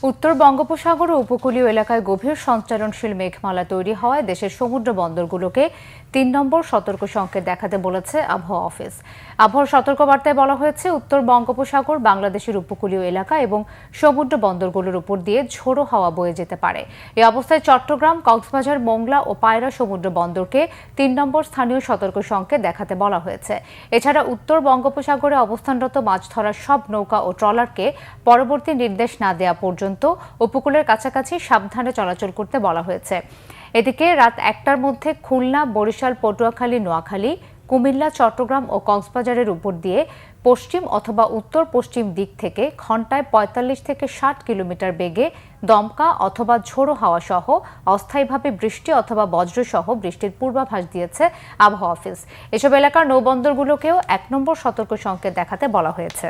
উত্তর বঙ্গোপসাগর ও উপকূলীয় এলাকায় গভীর সঞ্চারণশীল মেঘমালা তৈরি হওয়ায় দেশের সমুদ্র বন্দরগুলোকে ৩ নম্বর সতর্ক সংকেত দেখাতে বলেছে আবহাওয়া অফিস। আবহাওয়ার সতর্কবার্তায় বলা হয়েছে, উত্তর বঙ্গোপসাগর, বাংলাদেশের উপকূলীয় এলাকা এবং সমুদ্র বন্দরগুলোর উপর দিয়ে ঝোড়ো হাওয়া বয়ে যেতে পারে। এই অবস্থায় চট্টগ্রাম, কক্সবাজার, মোংলা ও পায়রা সমুদ্র বন্দরকে ৩ নম্বর স্থানীয় সতর্ক সংকেত দেখাতে বলা হয়েছে। এছাড়া উত্তর বঙ্গোপসাগরে অবস্থানরত মাছ ধরার সব নৌকা ও ট্রলারকে পরবর্তী নির্দেশ না দেওয়া পর্যন্ত উপকূলের কাছাকাছি সাবধানে চলাচল করতে বলা হয়েছে। এদিকে রাত ১টার মধ্যে খুলনা, বরিশাল, পটুয়াখালী, নোয়াখালী, কুমিল্লা, চট্টগ্রাম ও কক্সবাজারের উপর দিয়ে পশ্চিম অথবা উত্তর পশ্চিম দিক থেকে ঘন্টায় ৪৫ থেকে ৬০ কিলোমিটার বেগে দমকা অথবা ঝোড়ো হাওয়া সহ অস্থায়ীভাবে বৃষ্টি অথবা বজ্রসহ বৃষ্টির পূর্বাভাস দিয়েছে আবহাওয়া অফিস। এসব এলাকার নৌবন্দরগুলোকেও ১ নম্বর সতর্ক সংকেত দেখাতে বলা হয়েছে।